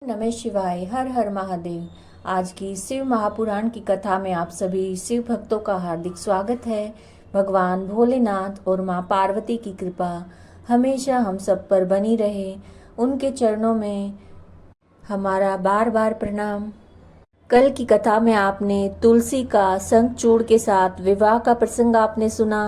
नमः शिवाय। हर हर महादेव। आज की शिव महापुराण की कथा में आप सभी शिव भक्तों का हार्दिक स्वागत है। भगवान भोलेनाथ और माँ पार्वती की कृपा हमेशा हम सब पर बनी रहे, उनके चरणों में हमारा बार बार प्रणाम। कल की कथा में आपने तुलसी का शंखचूड़ के साथ विवाह का प्रसंग आपने सुना।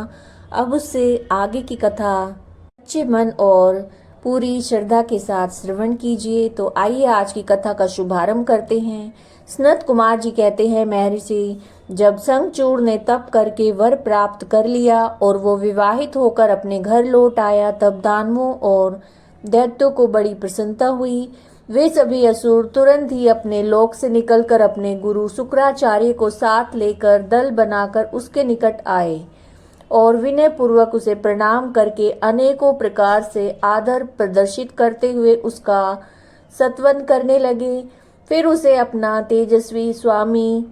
अब उससे आगे की कथा सच्चे मन और पूरी श्रद्धा के साथ श्रवण कीजिए। तो आइए आज की कथा का शुभारंभ करते हैं। सनत कुमार जी कहते हैं, महर्षि जब शंखचूड़ ने तप करके वर प्राप्त कर लिया और वो विवाहित होकर अपने घर लौट आया, तब दानवों और दैत्यों को बड़ी प्रसन्नता हुई। वे सभी असुर तुरंत ही अपने लोक से निकलकर अपने गुरु शुक्राचार्य को साथ लेकर दल बनाकर उसके निकट आए और विनय पूर्वक उसे प्रणाम करके अनेकों प्रकार से आदर प्रदर्शित करते हुए उसका सत्वन करने लगे। फिर उसे अपना तेजस्वी स्वामी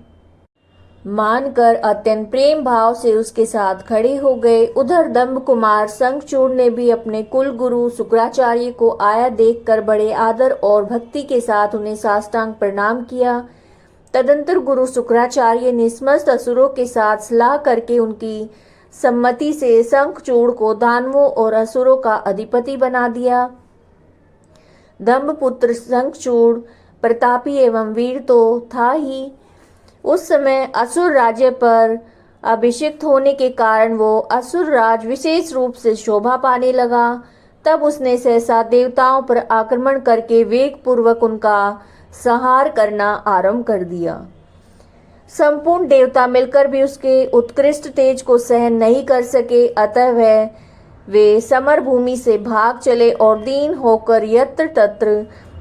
मानकर अत्यंत प्रेम भाव से उसके साथ खड़े हो गए। उधर दंभ कुमार शंखचूड़ ने भी अपने कुल गुरु शुक्राचार्य को आया देखकर बड़े आदर और भक्ति के साथ उन्हें साष्टांग प्रणाम किया। तदंतर गुरु शुक्राचार्य ने समस्त असुरों के साथ सलाह करके उनकी सम्मति से शंखचूड़ को दानवों और असुरों का अधिपति बना दिया। दंभपुत्र शंखचूड़ प्रतापी एवं वीर तो था ही। उस समय असुर राज्य पर अभिषिक्त होने के कारण वो असुर राज विशेष रूप से शोभा पाने लगा। तब उसने सहसा देवताओं पर आक्रमण करके वेग पूर्वक उनका संहार करना आरंभ कर दिया। संपूर्ण देवता मिलकर भी उसके उत्कृष्ट तेज को सहन नहीं कर सके, अतः वे समर भूमि से भाग चले और दीन होकर यत्र तत्र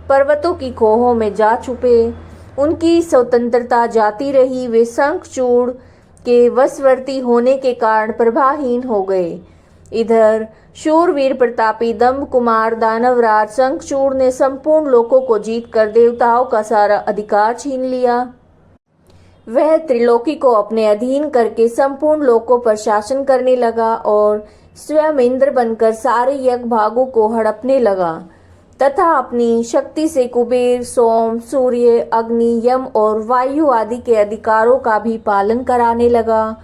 पर्वतों की खोहों में जा छुपे। उनकी स्वतंत्रता जाती रही। वे शंखचूड़ के वशवर्ती होने के कारण प्रभाहीन हो गए। इधर शूरवीर प्रतापी दंभ कुमार दानवराज शंखचूड़ ने संपूर्ण लोकों को जीतकर देवताओं का सारा अधिकार छीन लिया। वह त्रिलोकी को अपने अधीन करके संपूर्ण लोकों पर शासन करने लगा और स्वयं इंद्र बनकर सारे यज्ञ भागों को हड़पने लगा तथा अपनी शक्ति से कुबेर, सोम, सूर्य, अग्नि, यम और वायु आदि के अधिकारों का भी पालन कराने लगा।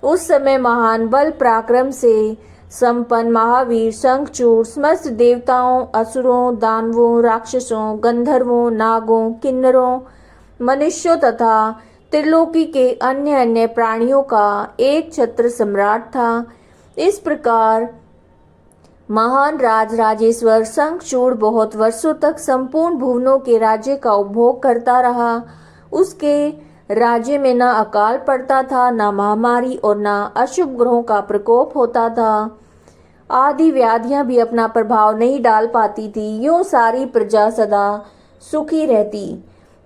उस समय महान बल पराक्रम से संपन्न महावीर शंखचूड़ समस्त देवताओं, असुरों, दानवों, राक्षसों, गंधर्वों, नागों, किन्नरों, मनुष्यों तथा त्रिलोकी के अन्य अन्य प्राणियों का एक छत्र सम्राट था। इस प्रकार महान राजेश्वर शंखचूड़ बहुत वर्षों तक संपूर्ण भुवनों के राज्य का उपभोग करता रहा। उसके राज्य में न अकाल पड़ता था, न महामारी और न अशुभ ग्रहों का प्रकोप होता था। आदि व्याधियां भी अपना प्रभाव नहीं डाल पाती थी। यूं सारी प्रजा सदा सुखी रहती।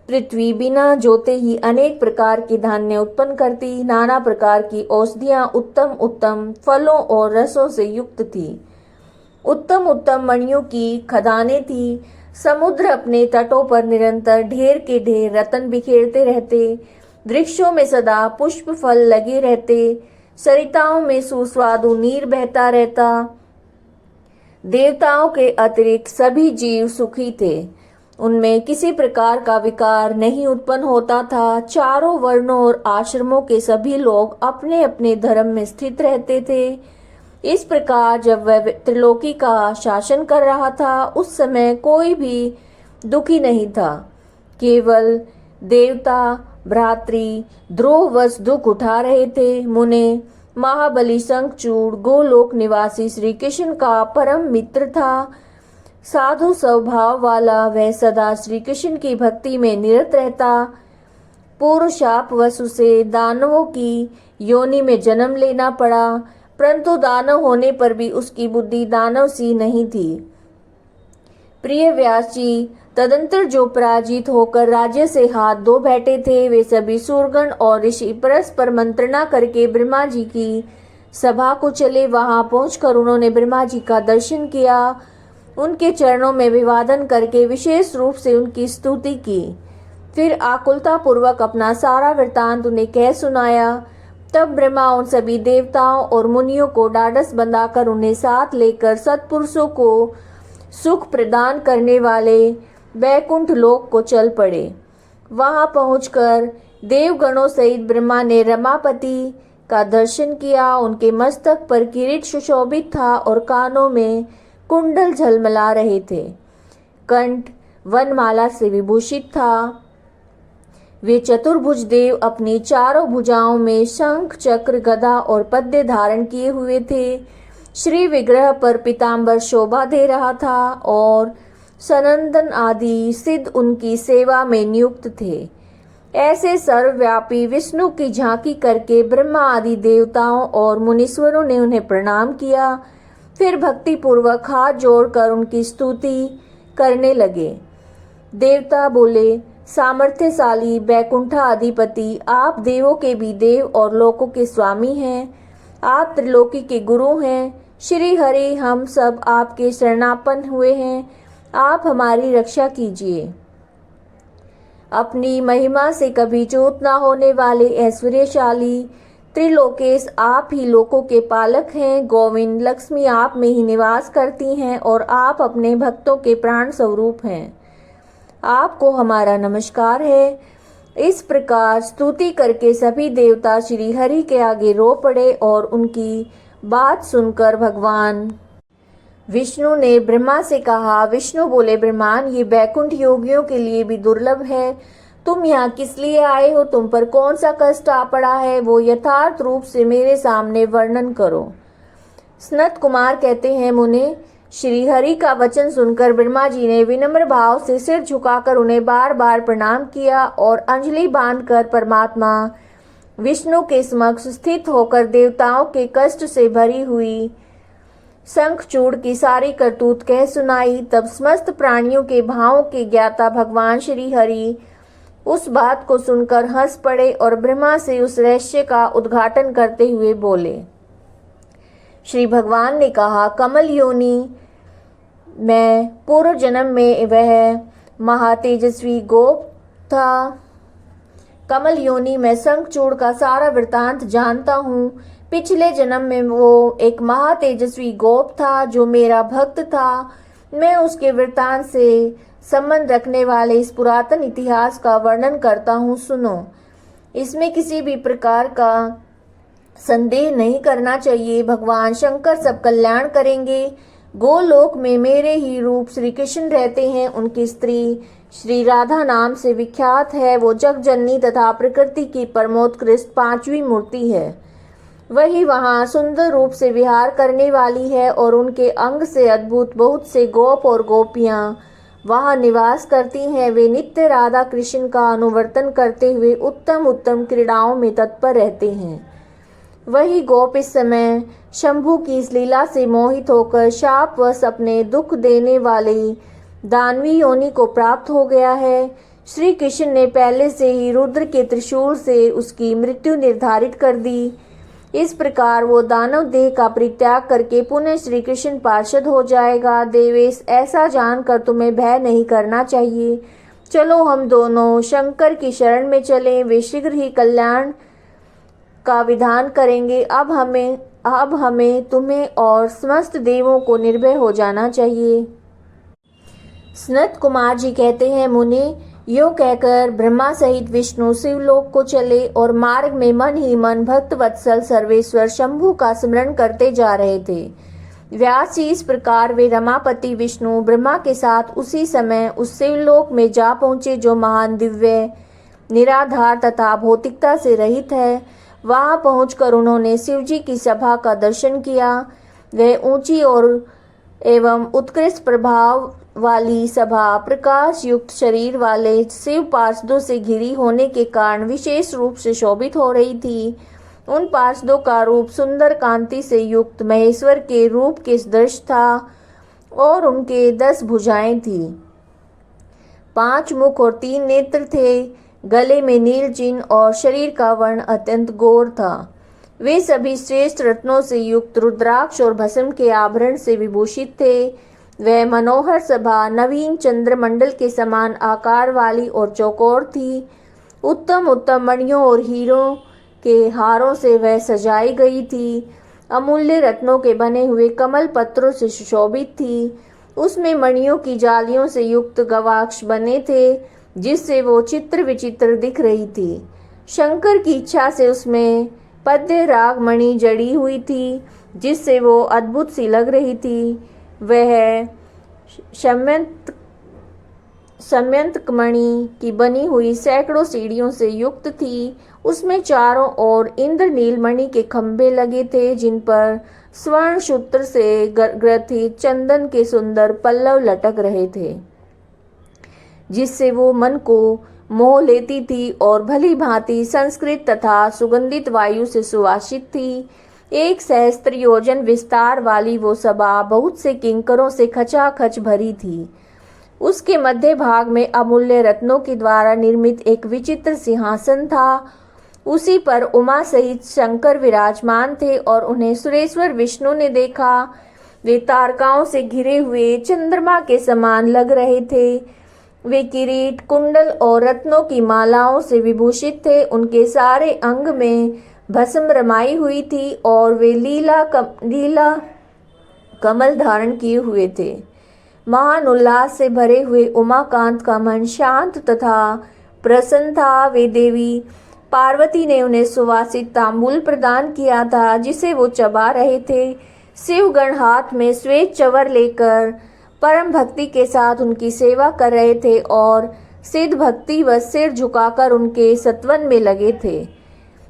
पृथ्वी बिना जोते ही अनेक प्रकार के धान्य उत्पन्न करती। नाना प्रकार की औषधियां उत्तम उत्तम फलों और रसों से युक्त थी। उत्तम उत्तम मणियों की खदानें थी। समुद्र अपने तटों पर निरंतर ढेर के ढेर रत्न बिखेरते रहते। वृक्षों में सदा पुष्प फल लगे रहते। सरिताओं में सुस्वादु नीर बहता रहता। देवताओं के अतिरिक्त सभी जीव सुखी थे। उनमें किसी प्रकार का विकार नहीं उत्पन्न होता था। चारों वर्णों और आश्रमों के सभी लोग अपने अपने धर्म में स्थित रहते थे। इस प्रकार जब वह त्रिलोकी का शासन कर रहा था, उस समय कोई भी दुखी नहीं था। केवल देवता भ्रातृ द्रोहवश दुख उठा रहे थे। मुने महाबली शंखचूड़ गोलोक निवासी श्री कृष्ण का परम मित्र था। साधु स्वभाव वाला वह सदा श्री कृष्ण की भक्ति में निरत रहता। पूर्व शापवश उसे दानवों की योनि में जन्म लेना पड़ा, परंतु दानव होने पर भी उसकी बुद्धि दानव सी नहीं थी। प्रिय व्यास जी तदंतर जो पराजित होकर राज्य से हाथ धो बैठे थे, वे सभी सूरगण और ऋषि परस्पर मंत्रणा करके ब्रह्मा जी की सभा को चले। वहां पहुंचकर उन्होंने ब्रह्मा जी का दर्शन किया। उनके चरणों में अभिवादन करके विशेष रूप से उनकी स्तुति की। फिर आकुलता पूर्वक अपना सारा वृत्तांत उन्हें कह सुनाया। तब ब्रह्मा उन सभी देवताओं और मुनियों को ढाढ़स बंधाकर उन्हें साथ लेकर सत्पुरुषों को सुख प्रदान करने वाले बैकुंठ लोक को चल पड़े। वहां पहुंचकर देवगणों सहित ब्रह्मा ने रमापति का दर्शन किया। उनके मस्तक पर किरीट सुशोभित था और कानों में कुंडल झलमला रहे थे। कंठ वनमाला से विभूषित था। वे चतुर्भुज देव अपनी चारों भुजाओं में शंख, चक्र, गदा और पद्य धारण किए हुए थे। श्री विग्रह पर पीतांबर शोभा दे रहा था और सनंदन आदि सिद्ध उनकी सेवा में नियुक्त थे। ऐसे सर्वव्यापी विष्णु की झांकी करके ब्रह्मा आदि देवताओं और मुनीश्वरों ने उन्हें प्रणाम किया। फिर भक्ति पूर्वक हाथ जोड़कर उनकी स्तुति करने लगे। देवता बोले, सामर्थ्यशाली बैकुंठाधिपति, आप देवों के भी देव और लोकों के स्वामी हैं। आप त्रिलोकी के गुरु हैं। श्री हरि, हम सब आपके शरणापन्न हुए हैं। आप हमारी रक्षा कीजिए। अपनी महिमा से कभी च्युत न होने वाले ऐश्वर्यशाली त्रिलोकेश, आप ही लोकों के पालक हैं। गोविंद, लक्ष्मी आप में ही निवास करती हैं और आप अपने भक्तों के प्राण स्वरूप हैं। आपको हमारा नमस्कार है। इस प्रकार स्तुति करके सभी देवता श्री हरि के आगे रो पड़े और उनकी बात सुनकर भगवान विष्णु ने ब्रह्मा से कहा। विष्णु बोले, ब्रह्मान, ये बैकुंठ योगियों के लिए भी दुर्लभ है। तुम यहाँ किस लिए आए हो? तुम पर कौन सा कष्ट आ पड़ा है? वो यथार्थ रूप से मेरे सामने वर्णन करो। सनत कुमार कहते हैं, मुने, श्री हरि का वचन सुनकर ब्रह्मा जी ने विनम्र भाव से सिर झुकाकर उन्हें बार बार प्रणाम किया और अंजलि बांधकर परमात्मा विष्णु के समक्ष स्थित होकर देवताओं के कष्ट से भरी हुई शंखचूड़ की सारी करतूत कह सुनाई। तब समस्त प्राणियों के भावों के ज्ञाता भगवान श्री हरि उस बात को सुनकर हंस पड़े और ब्रह्मा से उस रहस्य का उद्घाटन करते हुए बोले। श्री भगवान ने कहा, कमल योनि मैं पूर्व जन्म में वह महातेजस्वी गोप था। कमल योनि में शंखचूड़ का सारा वृतांत जानता हूँ। पिछले जन्म में वो एक महातेजस्वी गोप था जो मेरा भक्त था। मैं उसके वृतांत से संबंध रखने वाले इस पुरातन इतिहास का वर्णन करता हूँ, सुनो। इसमें किसी भी प्रकार का संदेह नहीं करना चाहिए। भगवान शंकर सब कल्याण करेंगे। गोलोक में मेरे ही रूप श्री कृष्ण रहते हैं। उनकी स्त्री श्री राधा नाम से विख्यात है। वो जगजननी तथा प्रकृति की परमोत्कृष्ट पांचवी मूर्ति है। वही वहाँ सुंदर रूप से विहार करने वाली है और उनके अंग से अद्भुत बहुत से गोप और गोपियाँ वहाँ निवास करती हैं। वे नित्य राधा कृष्ण का अनुवर्तन करते हुए उत्तम उत्तम क्रीड़ाओं में तत्पर रहते हैं। वही गोप इस समय शंभु की इस लीला से मोहित होकर शापवश अपने दुख देने वाली दानवी योनि को प्राप्त हो गया है। श्री कृष्ण ने पहले से ही रुद्र के त्रिशूल से उसकी मृत्यु निर्धारित कर दी। इस प्रकार वो दानव देह का परित्याग करके पुनः श्री कृष्ण पार्षद हो जाएगा। देवेश, ऐसा जानकर तुम्हें भय नहीं करना चाहिए। चलो हम दोनों शंकर की शरण में चलें। वे शीघ्र ही कल्याण का विधान करेंगे। अब हमें तुम्हें और समस्त देवों को निर्भय हो जाना चाहिए। सनत कुमार जी कहते हैं, मुनि, यो कहकर ब्रह्मा सहित विष्णु शिवलोक को चले और मार्ग में मन ही मन भक्त वत्सल सर्वेश्वर शंभु का स्मरण करते जा रहे थे। व्यास जी, इस प्रकार वे रमापति विष्णु ब्रह्मा के साथ उसी समय उस शिवलोक में जा पहुँचे जो महान दिव्य, निराधार तथा भौतिकता से रहित है। वहां पहुंचकर उन्होंने शिवजी की सभा का दर्शन किया। वह ऊंची और एवं उत्कृष्ट प्रभाव वाली सभा प्रकाश युक्त शरीर वाले शिव पार्षदों से घिरी होने के कारण विशेष रूप से शोभित हो रही थी। उन पार्षदों का रूप सुंदर कांति से युक्त महेश्वर के रूप के सदृश था और उनके 10 भुजाएं थी, 5 मुख और 3 नेत्र थे। गले में नील चिन्ह और शरीर का वर्ण अत्यंत गौर था। वे सभी श्रेष्ठ रत्नों से युक्त रुद्राक्ष और भस्म के आभरण से विभूषित थे। वह मनोहर सभा नवीन चंद्रमंडल के समान आकार वाली और चौकोर थी। उत्तम उत्तम मणियों और हीरों के हारों से वह सजाई गई थी। अमूल्य रत्नों के बने हुए कमल पत्रों से सुशोभित थी। उसमें मणियों की जालियों से युक्त गवाक्ष बने थे, जिससे वो चित्र विचित्र दिख रही थी। शंकर की इच्छा से उसमें पद्य राग मणि जड़ी हुई थी, जिससे वो अद्भुत सी लग रही थी। वह सम्यंत मणि की बनी हुई सैकड़ों सीढ़ियों से युक्त थी। उसमें चारों ओर इंद्रनील मणि के खंभे लगे थे, जिन पर स्वर्ण सूत्र से ग्रथित चंदन के सुंदर पल्लव लटक रहे थे, जिससे वो मन को मोह लेती थी और भली भांति संस्कृत तथा सुगंधित वायु से सुवासित थी। 1 सहस्त्र योजन विस्तार वाली वो सभा बहुत से किंकरों से खचाखच भरी थी। उसके मध्य भाग में अमूल्य रत्नों के द्वारा निर्मित एक विचित्र सिंहासन था। उसी पर उमा सहित शंकर विराजमान थे और उन्हें सुरेश्वर विष्णु ने देखा। वे तारकाओं से घिरे हुए चंद्रमा के समान लग रहे थे। वे किरीट, कुंडल और रत्नों की मालाओं से विभूषित थे। उनके सारे अंग में भस्म रमाई हुई थी और वे लीला कमल धारण किए हुए थे। महान उल्लास से भरे हुए उमाकांत का मन शांत तथा प्रसन्न था। वे देवी पार्वती ने उन्हें सुवासित तांबूल प्रदान किया था, जिसे वो चबा रहे थे। शिवगण हाथ में श्वेत चवर लेकर परम भक्ति के साथ उनकी सेवा कर रहे थे और सिद्ध भक्ति व सिर झुकाकर उनके सत्वन में लगे थे।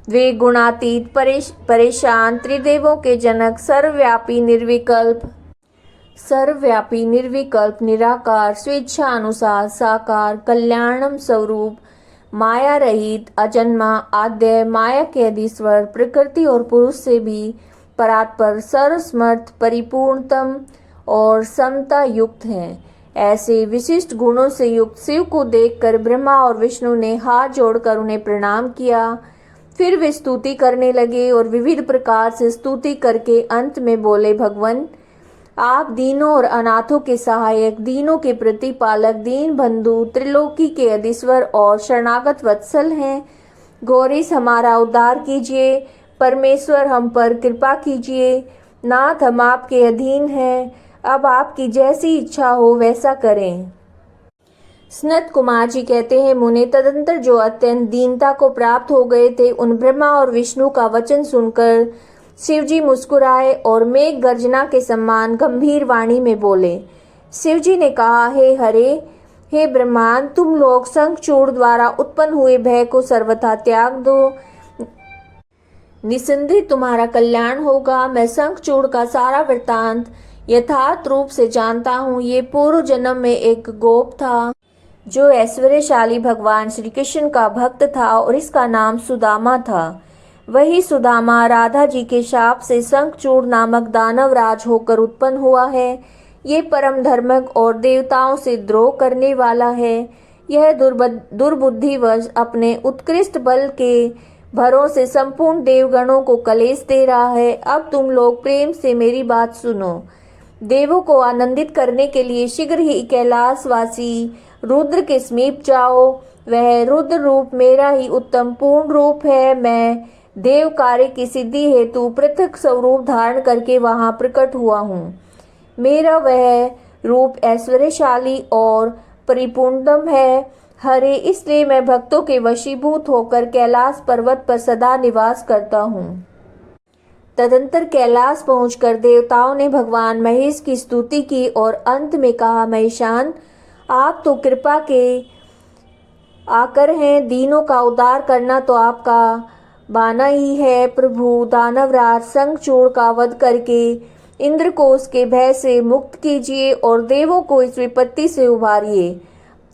वे गुणातीत, परेशान, त्रिदेवों के जनक, सर्वव्यापी, निर्विकल्प, निराकार, स्वेच्छा अनुसार साकार, कल्याणम स्वरूप, माया रहित, अजन्मा, आद्य, माया के अधीश्वर, प्रकृति और पुरुष से भी परात्पर, सर्वसमर्थ, परिपूर्णतम और समता युक्त हैं। ऐसे विशिष्ट गुणों से युक्त शिव को देखकर ब्रह्मा और विष्णु ने हाथ जोड़कर उन्हें प्रणाम किया। फिर वे स्तुति करने लगे और विविध प्रकार से स्तुति करके अंत में बोले, भगवान आप दीनों और अनाथों के सहायक, दीनों के प्रतिपालक, दीन बंधु, त्रिलोकी के अधीश्वर और शरणागत वत्सल हैं। गौरीश हमारा उद्धार कीजिए। परमेश्वर हम पर कृपा कीजिए। नाथ हम आपके अधीन हैं। अब आपकी जैसी इच्छा हो वैसा करें। सनत कुमार जी कहते हैं, मुने तदंतर जो अत्यंत दीनता को प्राप्त हो गए थे, उन ब्रह्मा और विष्णु का वचन सुनकर शिवजी मुस्कुराए और मेघ गर्जना के समान गंभीर वाणी में बोले। शिवजी ने कहा, हे हरे, हे ब्रह्मांड, तुम लोग शंखचूड़ द्वारा उत्पन्न हुए भय को सर्वथा त्याग दो। निसंदेह तुम्हारा कल्याण होगा। मैं शंखचूड़ का सारा वृत्तांत यथार्थ रूप से जानता हूँ। ये पूर्व जन्म में एक गोप था जो ऐश्वर्यशाली भगवान श्री कृष्ण का भक्त था और इसका नाम सुदामा था। वही सुदामा राधा जी के शाप से शंखचूड़ नामक दानव राज होकर उत्पन्न हुआ है। ये परम धर्मक और देवताओं से द्रोह करने वाला है। यह दुर्बुद्धिवश अपने उत्कृष्ट बल के भरोसे संपूर्ण देवगणों को कलेश दे रहा है। अब तुम लोग प्रेम से मेरी बात सुनो। देवों को आनंदित करने के लिए शीघ्र ही कैलाशवासी रुद्र के समीप जाओ। वह रुद्र रूप मेरा ही उत्तम पूर्ण रूप है। मैं देव कार्य की सिद्धि हेतु पृथक स्वरूप धारण करके वहां प्रकट हुआ हूँ। मेरा वह रूप ऐश्वर्यशाली और परिपूर्णतम है। हरे, इसलिए मैं भक्तों के वशीभूत होकर कैलाश पर्वत पर सदा निवास करता हूँ। तदंतर कैलाश पहुंचकर देवताओं ने भगवान महेश की स्तुति की और अंत में कहा, महेशान, आप तो कृपा के आकर हैं। दीनों का उद्धार करना तो आपका बाना ही है। प्रभु, दानवराज शंखचूड़ का वध करके इंद्र को उसके भय से मुक्त कीजिए और देवों को इस विपत्ति से उबारिए।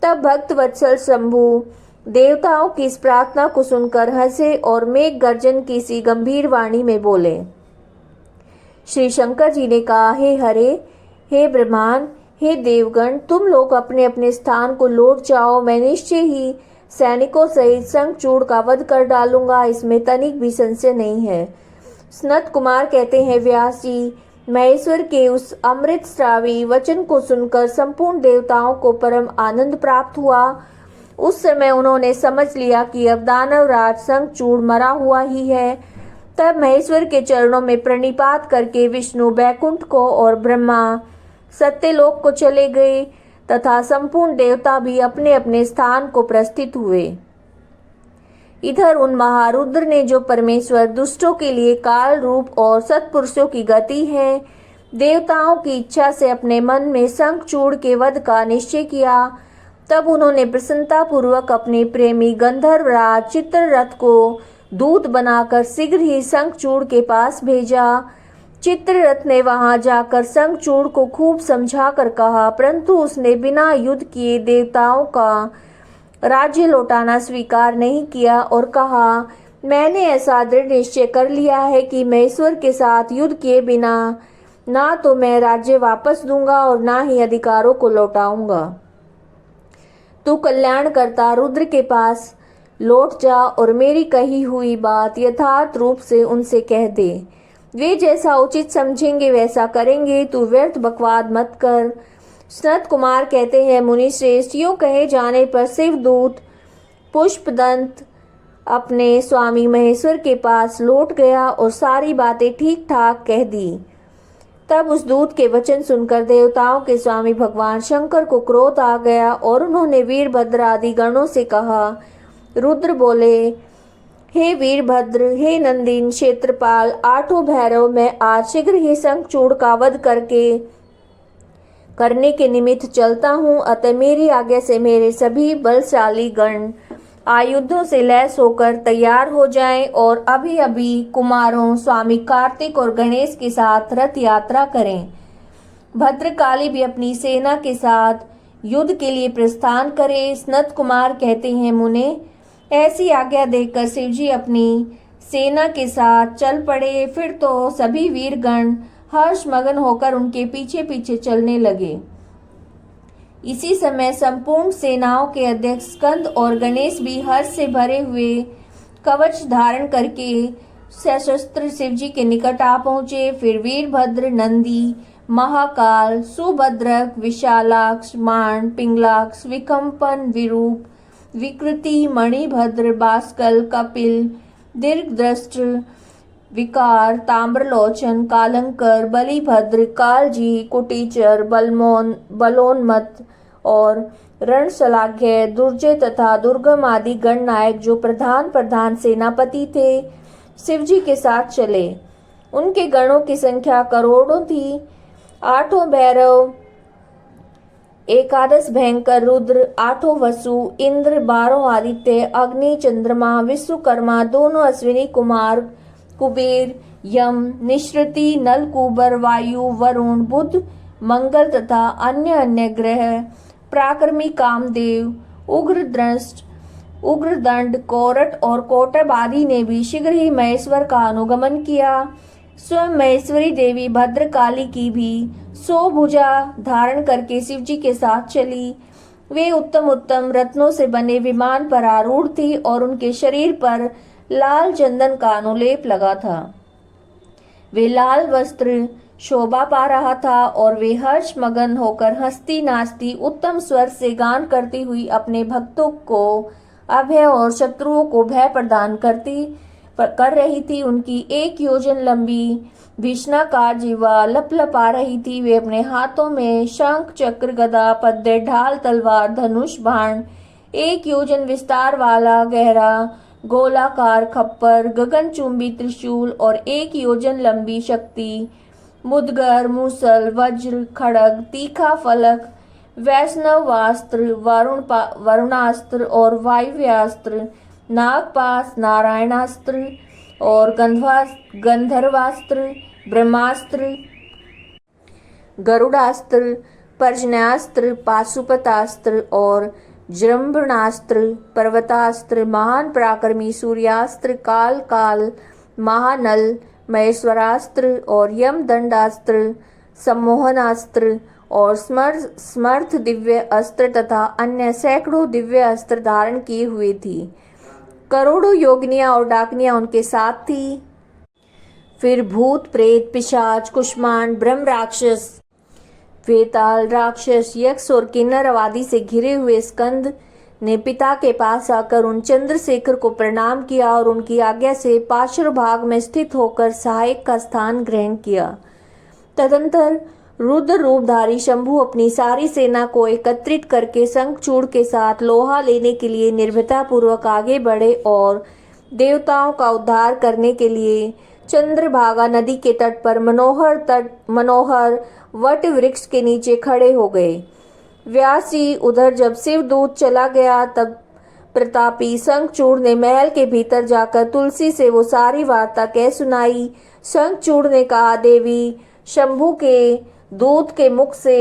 तब भक्त वत्सल शंभु देवताओं की इस प्रार्थना को सुनकर हंसे और मेघ गर्जन की सी गंभीर वाणी में बोले। श्री शंकर जी ने कहा, हे हरे, हे ब्रह्मांड, हे देवगण, तुम लोग अपने अपने स्थान को लौट जाओ। मैं निश्चय ही सैनिकों सहित शंखचूड़ का वध कर डालूंगा, इसमें तनिक भी संशय नहीं है। सनत कुमार कहते हैं, व्यास जी, महेश्वर के उस अमृत श्रावी वचन को सुनकर संपूर्ण देवताओं को परम आनंद प्राप्त हुआ। उस समय उन्होंने समझ लिया कि अब दानवराज शंखचूड़ मरा हुआ ही है। तब महेश्वर के चरणों में प्रणिपात करके विष्णु बैकुंठ को और ब्रह्मा सत्यलोक को चले गए तथा संपूर्ण देवता भी अपने अपने स्थान को प्रस्थित हुए। इधर उन महारुद्र ने, जो परमेश्वर दुष्टों के लिए काल रूप और सत्पुरुषों की गति है, देवताओं की इच्छा से अपने मन में शंखचूड़ के वध का निश्चय किया। तब उन्होंने प्रसन्नता पूर्वक अपने प्रेमी गंधर्वराज चित्ररथ को दूत बनाकर शीघ्र ही शंखचूड़ के पास भेजा। चित्ररथ ने वहां जाकर शंखचूड़ को खूब समझा कर कहा, परंतु उसने बिना युद्ध किए देवताओं का राज्य लौटाना स्वीकार नहीं किया और कहा, मैंने ऐसा दृढ़ निश्चय कर लिया है कि मैं ईश्वर के साथ युद्ध किए बिना ना तो मैं राज्य वापस दूंगा और ना ही अधिकारों को लौटाऊंगा। तू कल्याणकर्ता रुद्र के पास लौट जा और मेरी कही हुई बात यथार्थ रूप से उनसे कह दे। वे जैसा उचित समझेंगे वैसा करेंगे। तू व्यर्थ बकवाद मत कर। सनत कुमार कहते हैं, मुनि श्रेष्ठ, यूं कहे जाने पर शिवदूत पुष्पदंत अपने स्वामी महेश्वर के पास लौट गया और सारी बातें ठीक ठाक कह दी। तब उस दूत के वचन सुनकर देवताओं के स्वामी भगवान शंकर को क्रोध आ गया और उन्होंने वीरभद्र आदि गणों से कहा। रुद्र बोले, हे वीरभद्र, हे नंदीन क्षेत्रपाल, आठों भैरव, मैं आज शीघ्र ही शंखचूड़ का वध करने के निमित्त चलता हूँ। अतः मेरी आज्ञा से मेरे सभी बलशाली गण आयुधों से लैस होकर तैयार हो जाएं और अभी अभी कुमारों स्वामी कार्तिक और गणेश के साथ रथ यात्रा करें। भद्रकाली भी अपनी सेना के साथ युद्ध के लिए प्रस्थान करे। सनत कुमार कहते हैं, मुने, ऐसी आज्ञा देकर शिवजी अपनी सेना के साथ चल पड़े। फिर तो सभी वीरगण हर्ष मगन होकर उनके पीछे पीछे चलने लगे। इसी समय संपूर्ण सेनाओं के अध्यक्ष स्कंद और गणेश भी हर्ष से भरे हुए कवच धारण करके सशस्त्र शिवजी के निकट आ पहुंचे। फिर वीरभद्र, नंदी, महाकाल, सुभद्रक, विशालाक्ष, मान, पिंगलाक्ष, विकम्पन, विरूप, विकृति, मणिभद्र, बास्कल, कपिल, दीर्घदृष्ट, विकार, ताम्रलोचन, कालंकर, बलिभद्र, कालजी, कुटीचर, बलोन्मत और रणशलाघ्य, दुर्जय तथा दुर्गम आदि गण नायक, जो प्रधान सेनापति थे, शिवजी के साथ चले। उनके गणों की संख्या करोड़ों थी। आठों भैरव, एकादश भयंकर रुद्र, आठों वसु, इंद्र, 12 आदित्य, अग्नि, चंद्रमा, विश्वकर्मा, दोनों अश्विनी कुमार, कुबेर, यम, निश्रुति, नलकूबर, वायु, वरुण, बुध, मंगल तथा अन्य ग्रह, पराक्रमी कामदेव, उग्रदंड, कोरट और कोटब आदि ने भी शीघ्र ही महेश्वर का अनुगमन किया। स्वयं महेश्वरी देवी भद्रकाली की भी 100 भुजा धारण करके शिवजी के साथ चली। वे उत्तम उत्तम रत्नों से बने विमान पर आरूढ़ थी और उनके शरीर पर लाल चंदन का अनुलेप लगा था। वे लाल वस्त्र शोभा पा रहा था और वे हर्ष मगन होकर हंसती नाचती उत्तम स्वर से गान करती हुई अपने भक्तों को अभय और शत्रुओं को भय प्रदान कर रही थी। उनकी 1 योजन लंबी भीषणाकार जीवा लपलपा रही थी। वे अपने हाथों में शंख, चक्र, गदा, पद्य, ढाल, तलवार, धनुष, बाण, 1 योजन विस्तार वाला गहरा गोलाकार खप्पर, गगनचुंबी त्रिशूल और 1 योजन लंबी शक्ति, मुदगर, मूसल, वज्र, खड़ग, तीखा फलक, वैष्णवास्त्र, वरुणास्त्र और वायव्यास्त्र, नागपाश, नारायणास्त्र और गंधर्वास्त्र, ब्रह्मास्त्र, गरुड़ास्त्र, पर्जन्यास्त्र, पाशुपतास्त्र और जृंभणास्त्र, पर्वतास्त्र, महान पराक्रमी सूर्यास्त्र, काल, महानल, महेश्वरास्त्र और यम दंडास्त्र, सम्मोहनास्त्र और समर्थ दिव्य अस्त्र तथा अन्य सैकड़ों दिव्य अस्त्र धारण किए हुए थी। करोड़ों योगिनियां और डाकनियां उनके साथ थी। फिर भूत, प्रेत, पिशाच, कुष्मांड, ब्रह्म राक्षस, वेताल राक्षस, यक्ष और किन्नर आदि से घिरे हुए स्कंद ने पिता के पास आकर उन चंद्रशेखर को प्रणाम किया और उनकी आज्ञा से पार्श्व भाग में स्थित होकर सहायक का स्थान ग्रहण किया। तदंतर रुद्र रूपधारी शंभु अपनी सारी सेना को एकत्रित करके शंखचूड़ के साथ लोहा लेने के लिए निर्भयता पूर्वक आगे बढ़े और देवताओं का उद्धार करने के लिए चंद्रभागा नदी के तट पर मनोहर वट वृक्ष के नीचे खड़े हो गए। व्यासी उधर जब शिवदूत चला गया तब प्रतापी शंखचूड़ ने महल के भीतर जाकर तुलसी से वो सारी वार्ता कह सुनाई। शंखचूड़ ने कहा, देवी, शंभु के दूत के मुख से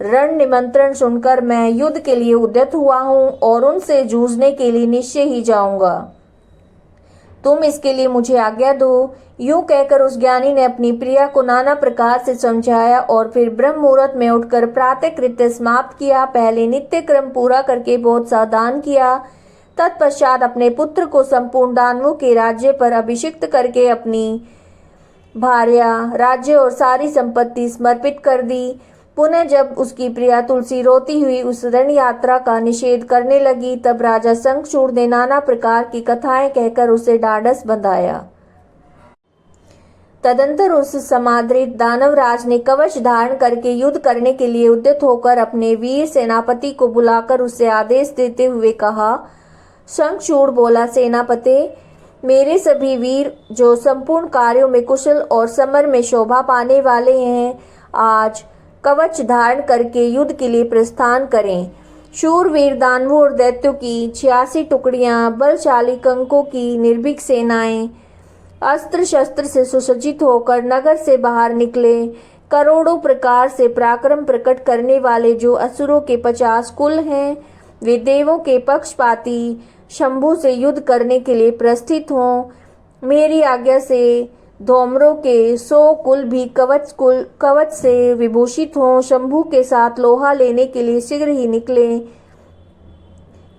रण निमंत्रण सुनकर मैं युद्ध के लिए उद्यत हुआ हूँ और उनसे जूझने के लिए निश्चय ही जाऊंगा। तुम इसके लिए मुझे आज्ञा दो। यूं कहकर उस ज्ञानी ने अपनी प्रिया को नाना प्रकार से समझाया और फिर ब्रह्म मुहूर्त में उठकर प्रातः कृत्य समाप्त किया। पहले नित्य क्रम पूरा करके बहुत सा दान किया। तत्पश्चात अपने पुत्र को संपूर्ण दानवों के राज्य पर अभिषिक्त करके अपनी भार्या, राज्य और सारी संपत्ति समर्पित कर दी। पुनः जब उसकी प्रिया तुलसी रोती हुई उस रण यात्रा का निषेध करने लगी तब राजा शंखचूड़ ने नाना प्रकार की कथाएं कहकर उसे ढाढ़स बंधाया। तदंतर उस समादृत दानवराज ने कवच धारण करके युद्ध करने के लिए उद्यत होकर अपने वीर सेनापति को बुलाकर उसे आदेश देते हुए कहा। शंखचूड़ बोला, सेनापति, मेरे सभी वीर जो संपूर्ण कार्यों में कुशल और समर में शोभा पाने वाले हैं, आज कवच धारण करके युद्ध के लिए प्रस्थान करें। शूरवीर दानवों और दैत्यों की 86 टुकड़ियां, बलशाली कंकों की निर्भीक सेनाएं अस्त्र शस्त्र से सुसज्जित होकर नगर से बाहर निकले। करोड़ों प्रकार से पराक्रम प्रकट करने वाले जो असुरों के 50 कुल हैं, वे देवों के पक्षपाती शंभु से युद्ध करने के लिए प्रस्थित हों। मेरी आज्ञा से धौमरों के 100 कुल भी कवच से विभूषित हों। शंभु के साथ लोहा लेने के लिए शीघ्र ही निकले।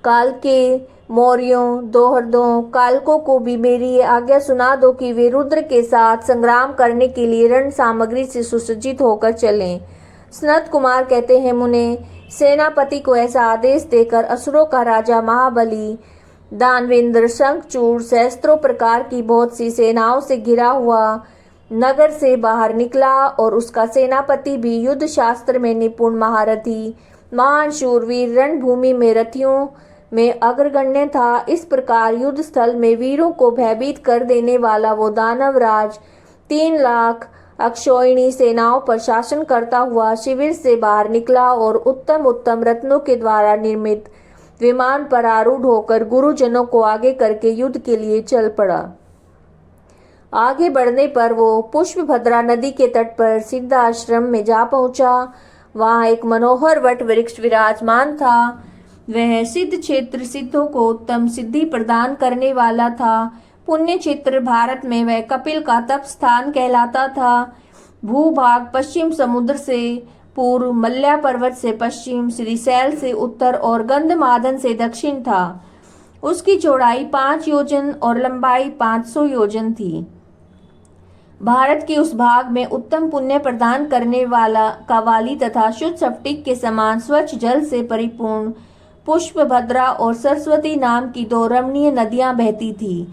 काल के मौर्यों, दोहर्दों, कालकों को भी मेरी ये आज्ञा सुना दो कि वे रुद्र के साथ संग्राम करने के लिए रण सामग्री से सुसज्जित होकर चलें। सनत कुमार कहते हैं, मुने, सेनापति को ऐसा आदेश देकर असुरों का राजा महाबली दानवेंद्र शंखचूड़ सहस्त्रों प्रकार की बहुत सी सेनाओं से घिरा हुआ नगर से बाहर निकला और उसका सेनापति भी युद्ध शास्त्र में निपुण महारथी महान शूरवीर रणभूमि में रथियों में अग्रगण्य था। इस प्रकार युद्ध स्थल में वीरों को भयभीत कर देने वाला वो दानवराज 3 लाख अक्षौहिणी सेनाओं पर शासन करता हुआ शिविर से बाहर निकला और उत्तम उत्तम रत्नों के द्वारा निर्मित विमान पर आरूढ़ होकर गुरुजनों को आगे करके युद्ध के लिए चल पड़ा। आगे बढ़ने पर वो पुष्पभद्रा नदी के तट पर सिद्ध आश्रम में जा पहुंचा। वहां एक मनोहर वट वृक्ष विराजमान था। वह सिद्ध क्षेत्र सिद्धों को उत्तम सिद्धि प्रदान करने वाला था। पुण्य क्षेत्र भारत में वह कपिल का तप स्थान कहलाता था। भूभाग पश्चिम समुद्र से पूर्व, मल्या पर्वत से पश्चिम, श्रीशैल से उत्तर और गंधमादन से दक्षिण था। उसकी चौड़ाई 5 योजन और लंबाई 500 योजन थी। भारत के उस भाग में उत्तम पुण्य प्रदान करने वाला कावाली तथा शुद्ध स्फटिक के समान स्वच्छ जल से परिपूर्ण पुष्पभद्रा और सरस्वती नाम की 2 रमणीय नदियां बहती थी।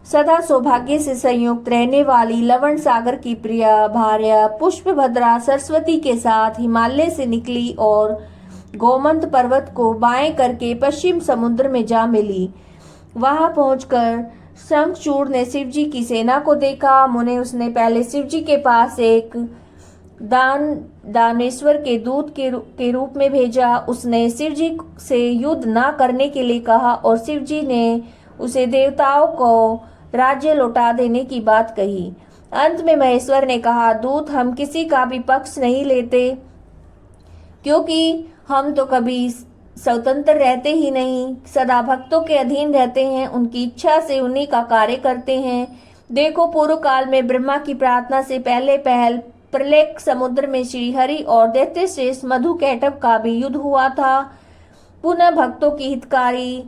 सदा सौभाग्य से संयुक्त रहने वाली लवण सागर की प्रिया भार्या पुष्पभद्रा सरस्वती के साथ हिमालय से निकली और गोमंत पर्वत को बाएं करके पश्चिम समुद्र में जा मिली। वहां पहुंचकर शंखचूड़ ने शिवजी की सेना को देखा। मुने, उसने पहले शिवजी के पास एक दानेश्वर के दूत के रूप में भेजा। उसने शिवजी से युद्ध न करने के लिए कहा और शिवजी ने उसे देवताओं को राज्य लौटा देने की बात कही। अंत में महेश्वर ने कहा, दूत, हम किसी का भी पक्ष नहीं लेते, क्योंकि हम तो कभी स्वतंत्र रहते ही नहीं, सदा भक्तों के अधीन रहते हैं, उनकी इच्छा से उन्हीं का कार्य करते हैं। देखो, पूर्व काल में ब्रह्मा की प्रार्थना से पहले प्रलय समुद्र में श्री हरि और दैत्य श्रेष्ठ मधु कैटभ का भी युद्ध हुआ था। पुनः भक्तों की हितकारी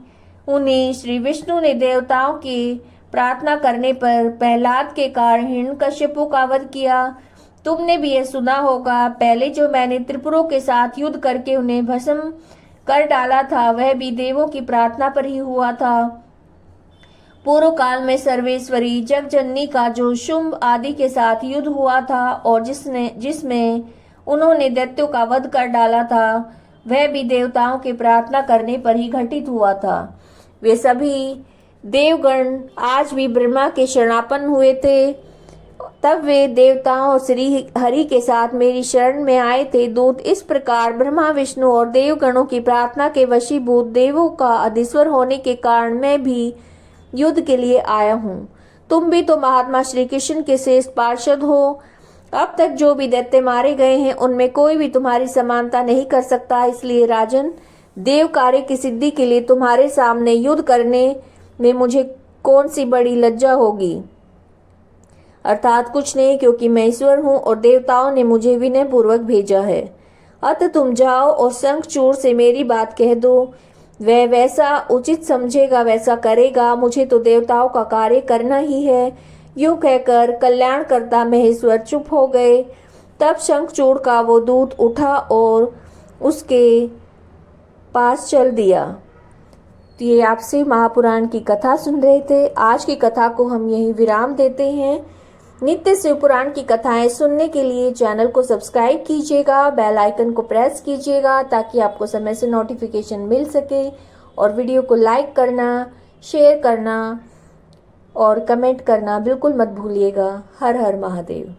उन्हें श्री विष्णु ने देवताओं की प्रार्थना करने पर प्रहलाद के कारण हिरण्यकश्यपु का वध किया। तुमने भी यह सुना होगा, पहले जो मैंने त्रिपुरों के साथ युद्ध करके उन्हें भस्म कर डाला था, वह भी देवों की प्रार्थना पर ही हुआ था। पूर्व काल में सर्वेश्वरी जगजननी का जो शुंभ आदि के साथ युद्ध हुआ था और जिसमें उन्होंने दैत्यों का वध कर डाला था, वह भी देवताओं के प्रार्थना करने पर ही घटित हुआ था। वे सभी देवगण आज भी ब्रह्मा के शरणापन्न हुए थे। तब वे देवताओं और श्री हरि के साथ मेरी शरण में आए थे। दूत इस प्रकार ब्रह्मा विष्णु और देवगणों की प्रार्थना के वशीभूत देवों का अधीश्वर होने के कारण मैं भी युद्ध के लिए आया हूँ। तुम भी तो महात्मा श्री कृष्ण के श्रेष्ठ पार्षद हो। अब तक जो भी दैत्य मारे गए हैं उनमें कोई भी तुम्हारी समानता नहीं कर सकता। इसलिए राजन, देव कार्य की सिद्धि के लिए तुम्हारे सामने युद्ध करने में मुझे कौन सी बड़ी लज्जा होगी। अर्थात कुछ नहीं, क्योंकि मैं ईश्वर हूँ और देवताओं ने मुझे विनय पूर्वक भेजा है। अतः तुम जाओ और शंखचूड़ से मेरी बात कह दो। वह वैसा उचित समझेगा वैसा करेगा। मुझे तो देवताओं का कार्य करना ही है। यूं कहकर कल्याणकर्ता महेश्वर चुप हो गए। तब शंखचूड़ का वो दूत उठा और उसके पास चल दिया। तो ये आपसे महापुराण की कथा सुन रहे थे। आज की कथा को हम यहीं विराम देते हैं। नित्य शिव पुराण की कथाएं सुनने के लिए चैनल को सब्सक्राइब कीजिएगा, बेल आइकन को प्रेस कीजिएगा ताकि आपको समय से नोटिफिकेशन मिल सके। और वीडियो को लाइक करना, शेयर करना और कमेंट करना बिल्कुल मत भूलिएगा। हर हर महादेव।